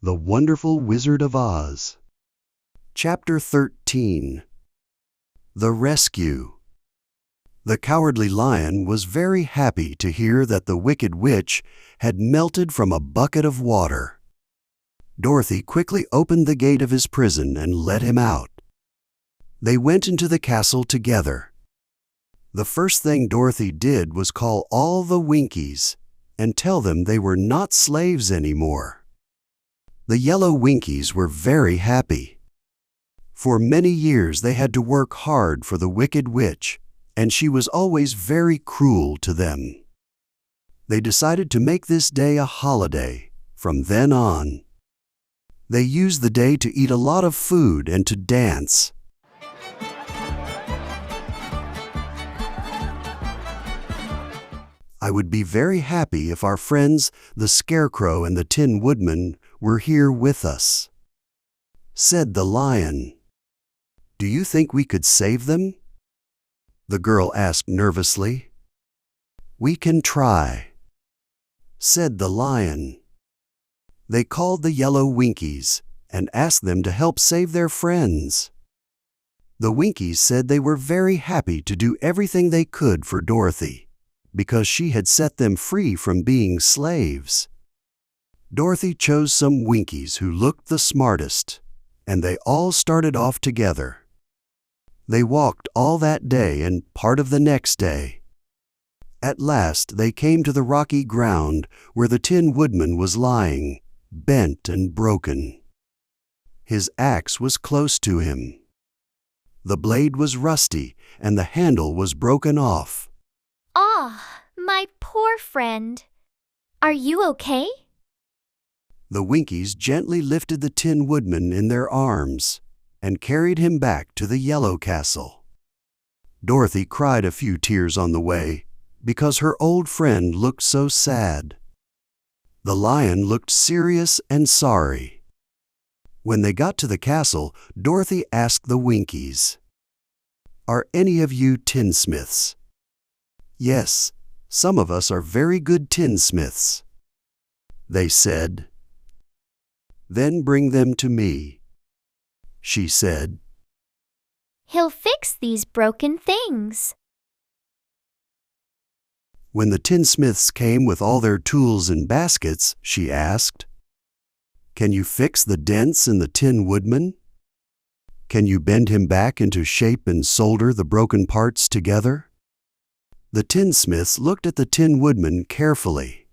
The Wonderful Wizard of Oz. Chapter 13. The Rescue. The Cowardly Lion was very happy to hear that the Wicked Witch had melted from a bucket of water. Dorothy quickly opened the gate of his prison and let him out. They went into the castle together. The first thing Dorothy did was call all the Winkies and tell them they were not slaves anymore. The yellow Winkies were very happy. For many years they had to work hard for the Wicked Witch, and she was always very cruel to them. They decided to make this day a holiday from then on. They used the day to eat a lot of food and to dance. I would be very happy if our friends, the Scarecrow and the Tin Woodman, were here with us, said the Lion. Do you think we could save them? The girl asked nervously. We can try, said the Lion. They called the yellow Winkies and asked them to help save their friends. The Winkies said they were very happy to do everything they could for Dorothy, because she had set them free from being slaves. Dorothy chose some Winkies who looked the smartest, and they all started off together. They walked all that day and part of the next day. At last they came to the rocky ground where the Tin Woodman was lying, bent and broken. His axe was close to him. The blade was rusty and the handle was broken off. Ah, my poor friend. Are you okay? The Winkies gently lifted the Tin Woodman in their arms and carried him back to the Yellow Castle. Dorothy cried a few tears on the way because her old friend looked so sad. The Lion looked serious and sorry. When they got to the castle, Dorothy asked the Winkies, "Are any of you tinsmiths?" "Yes, some of us are very good tinsmiths," they said. "Then bring them to me," she said. He'll fix these broken things. When the tinsmiths came with all their tools and baskets, she asked, "Can you fix the dents in the Tin Woodman? Can you bend him back into shape and solder the broken parts together?" The tinsmiths looked at the Tin Woodman carefully.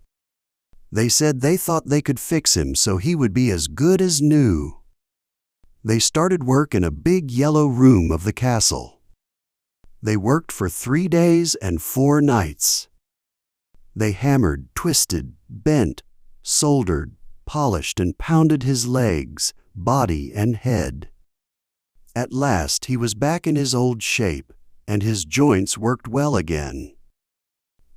They said they thought they could fix him so he would be as good as new. They started work in a big yellow room of the castle. They worked for 3 days and 4 nights. They hammered, twisted, bent, soldered, polished, and pounded his legs, body, and head. At last he was back in his old shape, and his joints worked well again.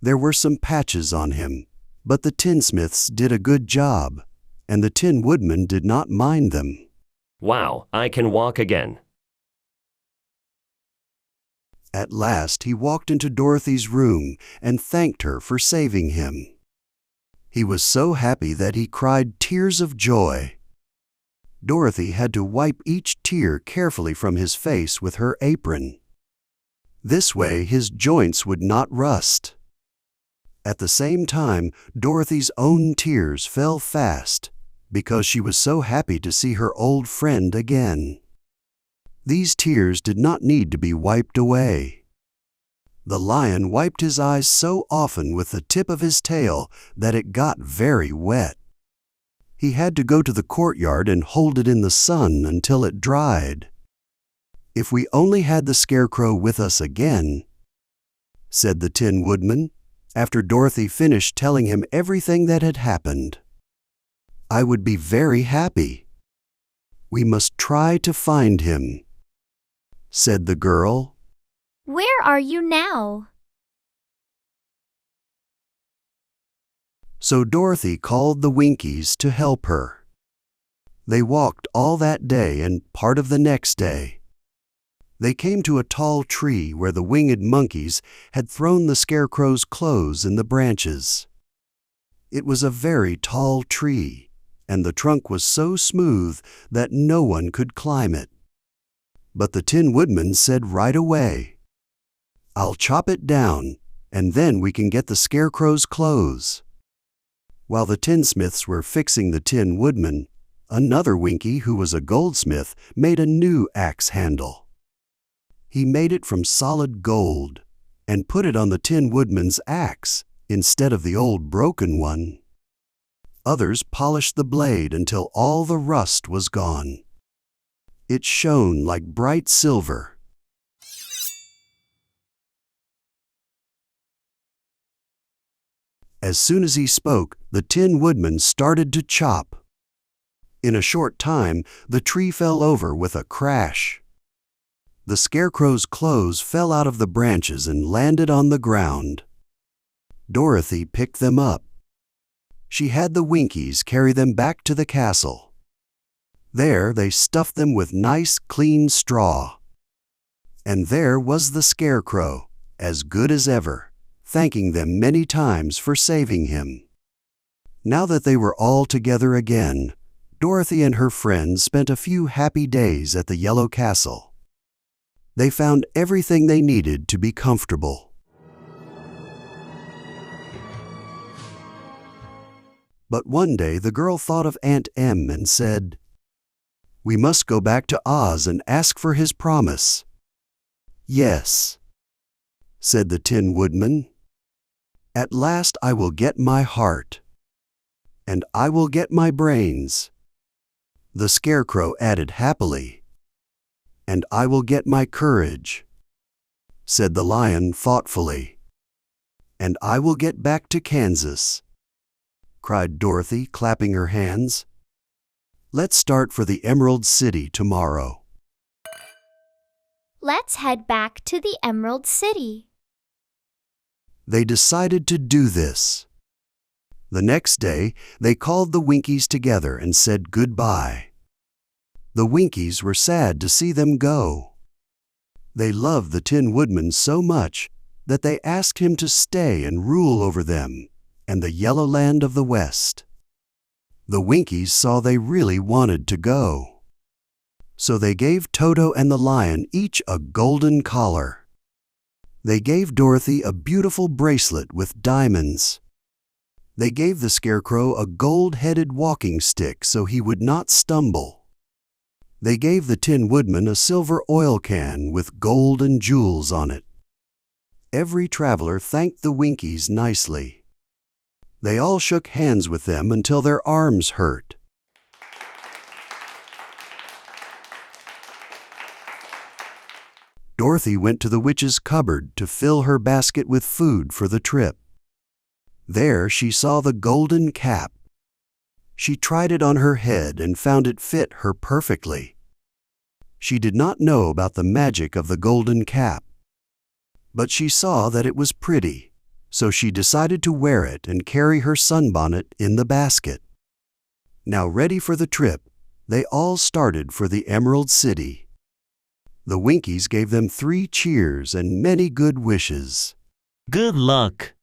There were some patches on him, but the tinsmiths did a good job, and the Tin Woodman did not mind them. Wow, I can walk again. At last he walked into Dorothy's room and thanked her for saving him. He was so happy that he cried tears of joy. Dorothy had to wipe each tear carefully from his face with her apron. This way his joints would not rust. At the same time, Dorothy's own tears fell fast because she was so happy to see her old friend again. These tears did not need to be wiped away. The Lion wiped his eyes so often with the tip of his tail that it got very wet. He had to go to the courtyard and hold it in the sun until it dried. "If we only had the Scarecrow with us again," said the Tin Woodman, after Dorothy finished telling him everything that had happened. "I would be very happy. We must try to find him," said the girl. Where are you now? So Dorothy called the Winkies to help her. They walked all that day and part of the next day. They came to a tall tree where the winged monkeys had thrown the Scarecrow's clothes in the branches. It was a very tall tree, and the trunk was so smooth that no one could climb it. But the Tin Woodman said right away, "I'll chop it down, and then we can get the Scarecrow's clothes." While the tinsmiths were fixing the Tin Woodman, another Winky, who was a goldsmith, made a new axe handle. He made it from solid gold and put it on the Tin Woodman's axe instead of the old broken one. Others polished the blade until all the rust was gone. It shone like bright silver. As soon as he spoke, the Tin Woodman started to chop. In a short time, the tree fell over with a crash. The Scarecrow's clothes fell out of the branches and landed on the ground. Dorothy picked them up. She had the Winkies carry them back to the castle. There they stuffed them with nice, clean straw. And there was the Scarecrow, as good as ever, thanking them many times for saving him. Now that they were all together again, Dorothy and her friends spent a few happy days at the Yellow Castle. They found everything they needed to be comfortable. But one day the girl thought of Aunt Em and said, "We must go back to Oz and ask for his promise." "Yes," said the Tin Woodman. "At last I will get my heart. And I will get my brains." The Scarecrow added happily, "And I will get my courage," said the Lion thoughtfully. "And I will get back to Kansas," cried Dorothy, clapping her hands. "Let's start for the Emerald City tomorrow." Let's head back to the Emerald City. They decided to do this. The next day, they called the Winkies together and said goodbye. The Winkies were sad to see them go. They loved the Tin Woodman so much that they asked him to stay and rule over them and the Yellow Land of the West. The Winkies saw they really wanted to go. So they gave Toto and the Lion each a golden collar. They gave Dorothy a beautiful bracelet with diamonds. They gave the Scarecrow a gold-headed walking stick so he would not stumble. They gave the Tin Woodman a silver oil can with gold and jewels on it. Every traveler thanked the Winkies nicely. They all shook hands with them until their arms hurt. Dorothy went to the witch's cupboard to fill her basket with food for the trip. There she saw the golden cap. She tried it on her head and found it fit her perfectly. She did not know about the magic of the golden cap, but she saw that it was pretty, so she decided to wear it and carry her sunbonnet in the basket. Now ready for the trip, they all started for the Emerald City. The Winkies gave them 3 cheers and many good wishes. Good luck.